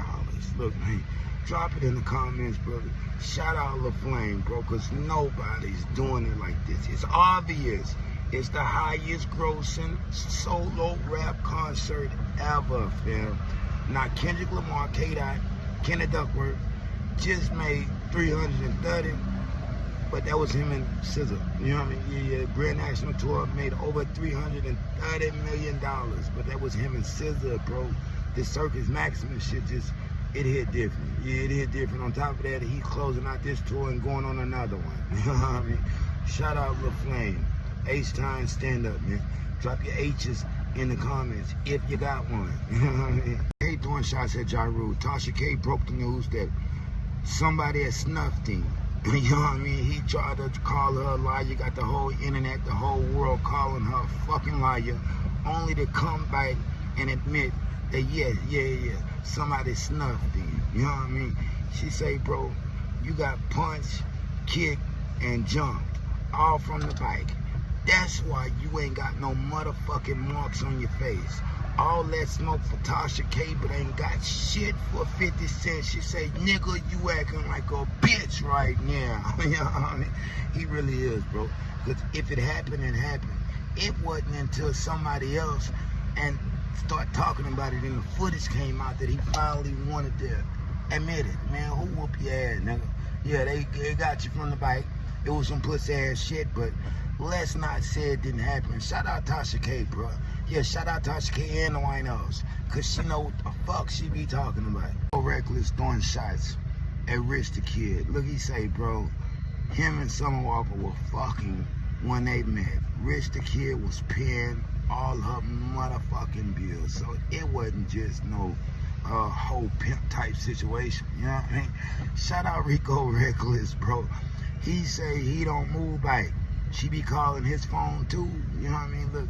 Look, man, drop it in the comments, brother. Shout out LaFlame, bro, because nobody's doing it like this. It's obvious. It's the highest grossing solo rap concert ever, fam. Now Kendrick Lamar, K-Dot, Kenny Duckworth just made 330, but that was him and SZA. You know what I mean? Yeah, Grand National Tour made over $330 million, but that was him and SZA, bro. This Circus Maximus shit just, it hit different. Yeah, it hit different. On top of that, he's closing out this tour and going on another one. You know what I mean? Shout out Lil Flame. H-Time, stand up, man. Drop your H's in the comments if you got one. You know what I mean? Hey, throwing shots at Ja Rule. Tasha K broke the news that somebody had snuffed him. You know what I mean? He tried to call her a liar. You got the whole internet, the whole world calling her a fucking liar, only to come back and admit that yeah, somebody snuffed him. You know what I mean? She say, bro, you got punched, kicked, and jumped, all from the bike. That's why you ain't got no motherfucking marks on your face. All that smoke for Tasha K, but ain't got shit for 50 cents. She say, nigga, you acting like a bitch right now. You know what I mean? He really is, bro. Because if it happened, it happened. It wasn't until somebody else and start talking about it and the footage came out that he finally wanted to admit it. Man, who whoop your ass, nigga? Yeah, they got you from the bike. It was some pussy ass shit, but let's not say it didn't happen. Shout out Tasha K, bro. Yeah, shout out Tasha K and the Winos, cause she know what the fuck she be talking about. So reckless throwing shots at Rich the Kid. Look, he say, bro, him and Summer Walker were fucking when they met. Rich the Kid was paying all her motherfucking bills, so it wasn't just no whole pimp type situation. You know what I mean? Shout out Rico Reckless, bro. He say he don't move back. She be calling his phone too. You know what I mean? Look,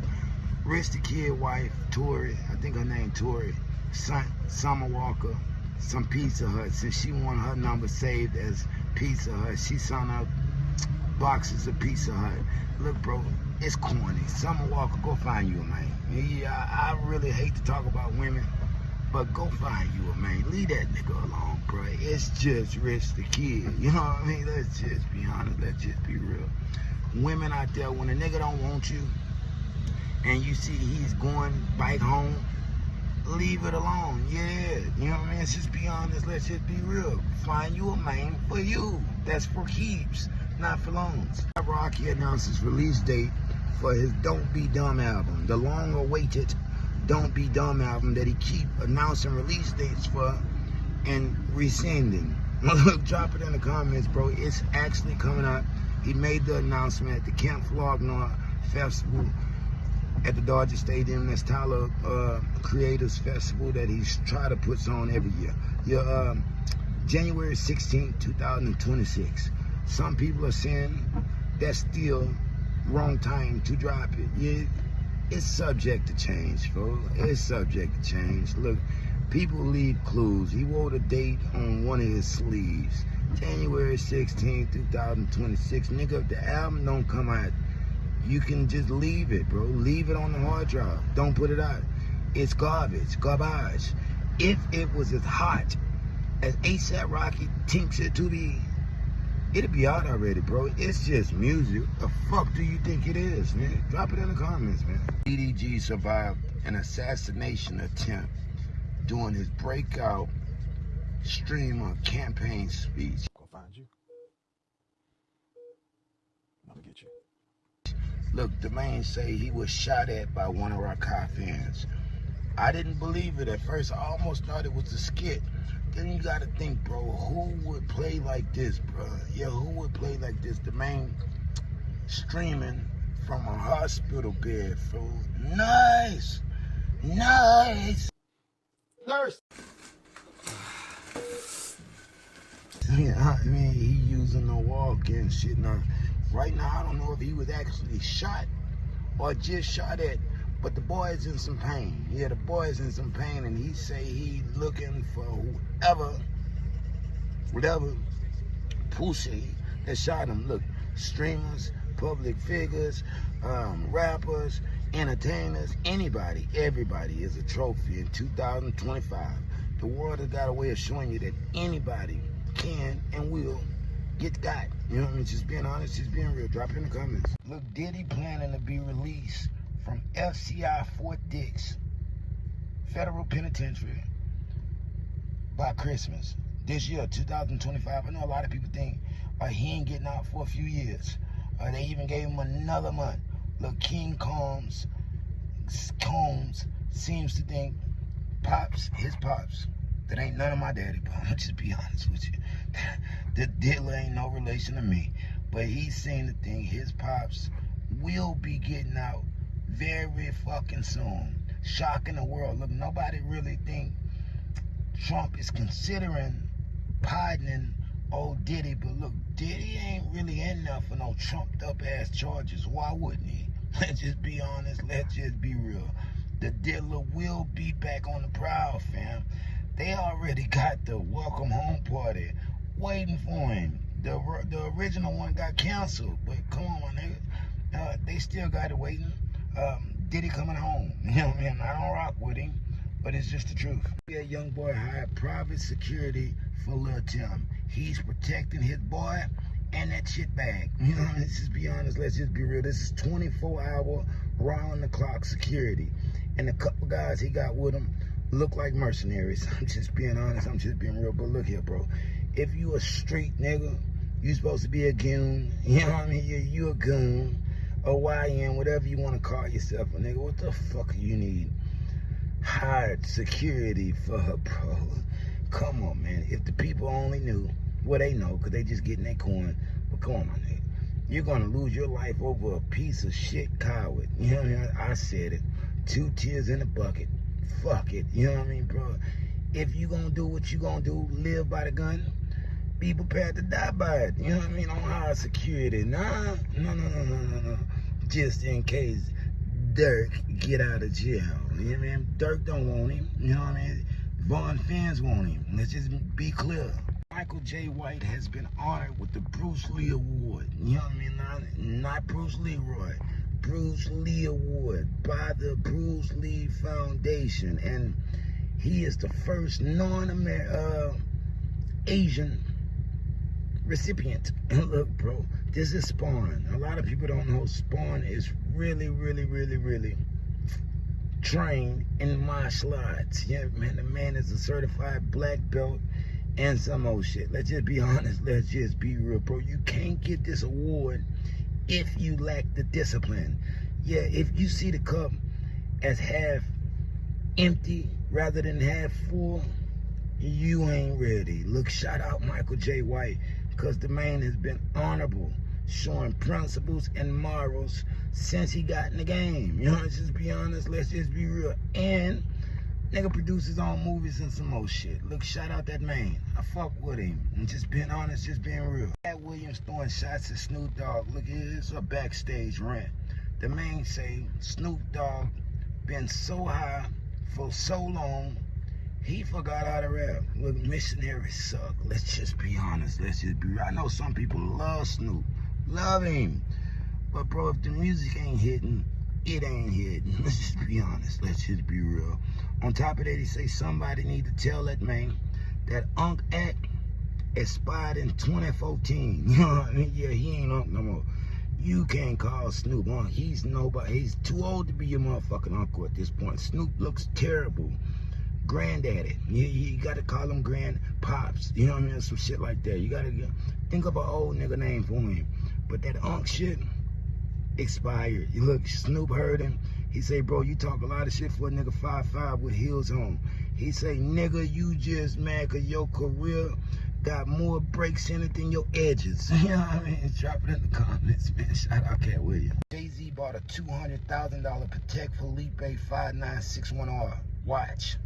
Rich the Kid wife, Tori, I think her name Tori, son, Summer Walker, some Pizza Hut. Since she want her number saved as Pizza Hut, she sent out boxes of Pizza Hut. Look, bro, it's corny. Summer Walker, go find you a man. Yeah, I really hate to talk about women, but go find you a man. Leave that nigga alone, bro. It's just Rich the Kid. You know what I mean? Let's just be honest. Let's just be real. Women out there, when a nigga don't want you and you see he's going back home, leave it alone. Yeah, you know what I mean? Let's just be honest. Let's just be real. Find you a man for you. That's for keeps, not for loans. Rocky announced his release date for his Don't Be Dumb album, the long-awaited Don't Be Dumb album that he keep announcing release dates for and rescinding. Look, drop it in the comments, bro. It's actually coming out. He made the announcement at the Camp Flognar Festival at the Dodger Stadium. That's Tyler Creators Festival that he's trying to put on every year. Yeah, January 16, 2026. Some people are saying that's still wrong time to drop it. Yeah, it's subject to change, bro. It's subject to change. Look, people leave clues. He wrote a date on one of his sleeves. January 16, 2026. Nigga, if the album don't come out, you can just leave it, bro. Leave it on the hard drive. Don't put it out. It's garbage. Garbage. If it was as hot as A$AP Rocky thinks it to be, it'd be out already, bro. It's just music. The fuck do you think it is, man? Drop it in the comments, man. DDG survived an assassination attempt during his breakout streamer campaign speech. Go find you. I'm gonna get you. Look, the man say he was shot at by one of our car fans. I didn't believe it at first. I almost thought it was a skit. Then you gotta think, bro, who would play like this, bro? Yeah, who would play like this? The man streaming from a hospital bed, fool. Nice! Nice! Nurse! Yeah, I mean, he using the walk and shit. Now, right now, I don't know if he was actually shot or just shot at, but the boy is in some pain. Yeah, the boy is in some pain, and he say he looking for whatever Pooh that shot him. Look, streamers, public figures, rappers, entertainers, anybody, everybody is a trophy in 2025. The world has got a way of showing you that anybody can and will get got. You know what I mean? Just being honest, just being real. Drop it in the comments. Look, Diddy planning to be released from FCI Fort Dix Federal Penitentiary by Christmas this year, 2025. I know a lot of people think he ain't getting out for a few years. They even gave him another month. Look, King Combs seems to think his pops, that ain't none of my daddy, but I'm gonna just be honest with you. The dealer ain't no relation to me, but he seemed to think his pops will be getting out very fucking soon. Shocking the world. Look, nobody really think Trump is considering pardoning old Diddy, but look, Diddy ain't really in there for no trumped up ass charges. Why wouldn't he? Let's just be honest, let's just be real. The dealer will be back on the prowl, fam. They already got the welcome home party waiting for him. The original one got canceled, but come on, nigga. They still got it waiting. Diddy coming home. You know what I mean? I don't rock with him, but it's just the truth. Yeah, YoungBoy hired private security for Lil Tim. He's protecting his boy and that shit bag. You know, let's just be honest, let's just be real. This is 24-hour round-the-clock security. And the couple guys he got with him look like mercenaries. I'm just being honest, I'm just being real. But look here, bro. If you a street nigga, you supposed to be a goon. You know what I mean? You a goon, a YN, whatever you want to call yourself, a nigga. What the fuck you need? Hired security for her, bro. Come on, man. If the people only knew, well, they know, because they just getting their coin. But come on, my nigga. You're going to lose your life over a piece of shit coward. You know what I mean? I said it. 2 tears in a bucket. Fuck it. You know what I mean, bro? If you going to do what you going to do, live by the gun, be prepared to die by it. You know what I mean? On high security. Nah. No. Just in case Dirk get out of jail. You know what I mean? Dirk don't want him. You know what I mean? Vaughn fans want him. Let's just be clear. Michael J. White has been honored with the Bruce Lee Award. You know what I mean? Not Bruce Leroy. Bruce Lee Award by the Bruce Lee Foundation. And he is the first non-Asian recipient. Look, bro, this is Spawn. A lot of people don't know Spawn is really trained in martial arts. Yeah, man, the man is a certified black belt and some old shit. Let's just be honest. Let's just be real, bro. You can't get this award if you lack the discipline. Yeah, if you see the cup as half empty rather than half full, you ain't ready. Look, shout out Michael J. White, because the man has been honorable, showing principles and morals since he got in the game. You know, let's just be honest, let's just be real. And nigga produces his own movies and some more shit. Look, shout out that man. I fuck with him. I'm just being honest, just being real. Cat Williams throwing shots at Snoop Dogg. Look, here's a backstage rant. The man say Snoop Dogg been so high for so long, he forgot how to rap. Look, missionaries suck. Let's just be honest. Let's just be real. I know some people love Snoop. Love him. But, bro, if the music ain't hitting, it ain't hitting. Let's just be honest. Let's just be real. On top of that, he say somebody need to tell that man that Unc Act expired in 2014. You know what I mean? Yeah, he ain't Unc no more. You can't call Snoop Unc. He's nobody. He's too old to be your motherfucking uncle at this point. Snoop looks terrible. Granddaddy. You got to call him Grandpops. You know what I mean? Some shit like that. You got to think of an old nigga name for him. But that Unc shit expired. You look, Snoop heard him. He say, bro, you talk a lot of shit for a nigga 5'5" with heels on. He say, nigga, you just mad because your career got more breaks in it than your edges. You know what I mean? Drop it in the comments, man. Shout out Cat Williams. Jay-Z bought a $200,000 Patek Philippe 5961R watch,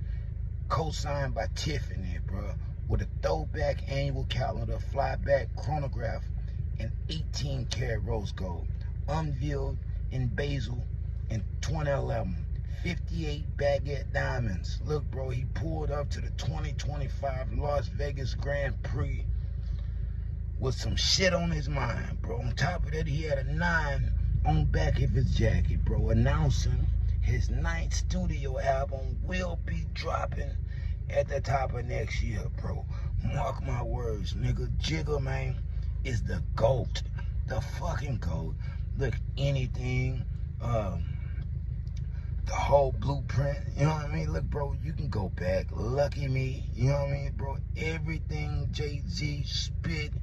co-signed by Tiffany, bro, with a throwback annual calendar, flyback chronograph, and 18-karat rose gold, unveiled in Basel in 2011. 58 baguette diamonds. Look, bro, he pulled up to the 2025 Las Vegas Grand Prix with some shit on his mind, bro. On top of that, he had a 9 on back of his jacket, bro, announcing his 9th studio album will be dropping at the top of next year, bro. Mark my words, nigga. Jigga, man, is the GOAT. The fucking GOAT. Look, anything, the whole blueprint, you know what I mean? Look, bro, you can go back. Lucky Me, you know what I mean, bro? Everything Jay-Z spit,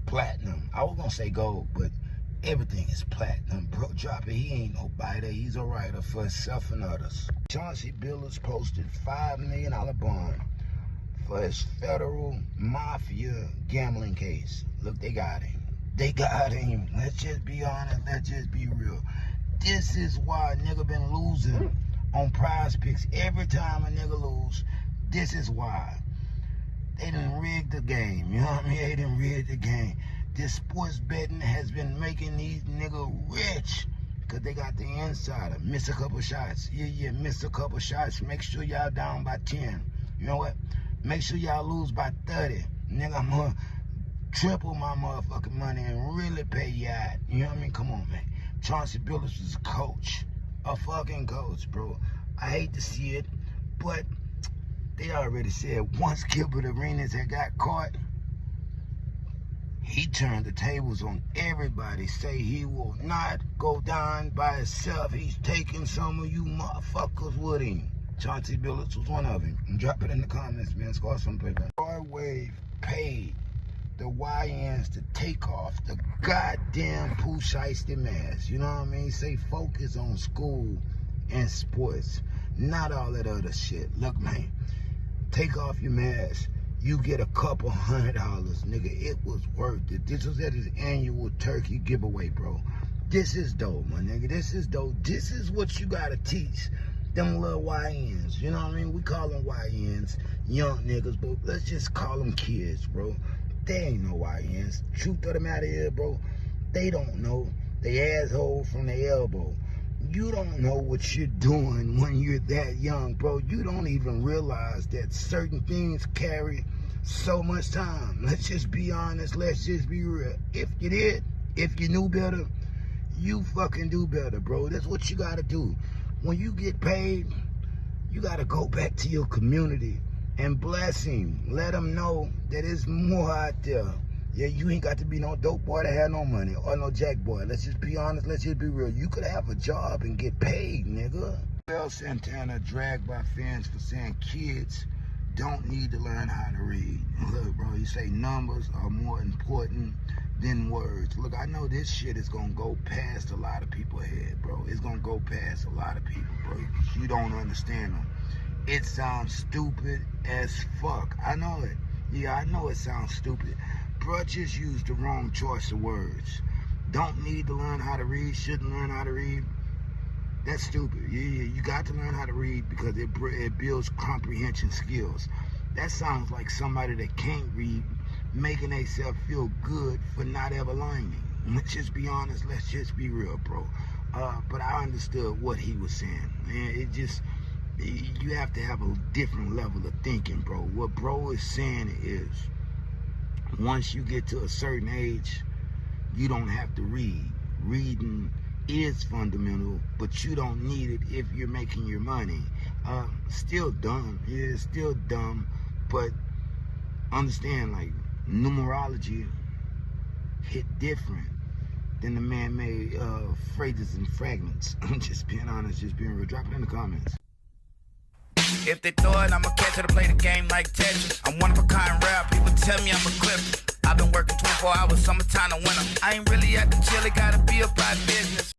platinum. I was gonna say gold, but everything is platinum, bro. Drop it. He ain't no biter. He's a writer for himself and others. Chauncey Billups posted $5 million bond for his federal mafia gambling case. Look, they got him. They got him. Let's just be honest. Let's just be real. This is why a nigga been losing on Prize Picks. Every time a nigga lose, this is why. They done rigged the game. You know what I mean? They done rigged the game. This sports betting has been making these niggas rich because they got the insider. Miss a couple shots. Yeah, miss a couple shots. Make sure y'all down by 10. You know what? Make sure y'all lose by 30. Nigga, I'm gonna triple my motherfucking money and really pay you out. You know what I mean? Come on, man. Chauncey Billups is a coach. A fucking coach, bro. I hate to see it, but they already said once Gilbert Arenas had got caught, he turned the tables on everybody. Say he will not go down by himself. He's taking some of you motherfuckers with him. Chauncey Billups was one of them. Drop it in the comments, man. Score some paper. Roy Wave paid the YNs to take off the goddamn Pooh Shiesty mask. You know what I mean? Say focus on school and sports, not all that other shit. Look, man, take off your mask. You get a couple $100, nigga. It was worth it. This was at his annual turkey giveaway, bro. This is dope, my nigga. This is dope. This is what you gotta teach them little YNs. You know what I mean? We call them YNs, young niggas, but let's just call them kids, bro. They ain't no YNs. Truth of the matter is, bro, they don't know. They asshole from the elbow. You don't know what you're doing when you're that young, bro. You don't even realize that certain things carry so much time. Let's just be honest. Let's just be real. If you did, if you knew better, you fucking do better, bro. That's what you gotta do. When you get paid, you gotta go back to your community and bless him. Let him know that there's more out there. Yeah, you ain't got to be no dope boy to have no money or no jack boy. Let's just be honest. Let's just be real. You could have a job and get paid, nigga. Bell Santana dragged by fans for saying kids don't need to learn how to read. Look, bro, you say numbers are more important than words. Look, I know this shit is gonna go past a lot of people's head, bro. It's gonna go past a lot of people, bro. You don't understand them. It sounds stupid as fuck. I know it. Yeah, I know it sounds stupid. Bro, just used the wrong choice of words. Don't need to learn how to read, shouldn't learn how to read. That's stupid. Yeah, you got to learn how to read because it builds comprehension skills. That sounds like somebody that can't read making themselves feel good for not ever learning. Let's just be honest. Let's just be real, bro. But I understood what he was saying. Man, it just, you have to have a different level of thinking, bro. What bro is saying is, once you get to a certain age, you don't have to read. Reading is fundamental, but you don't need it if you're making your money. Still dumb. Yeah, it's still dumb, but understand, like, numerology hit different than the man-made phrases and fragments. I'm just being honest, just being real. Drop it in the comments. If they throw it, I'ma catch it or play the game like Tetris. I'm one of a kind rap, people tell me I'm a clip. I've been working 24 hours, summertime to winter. I ain't really at the chill, it gotta be about business.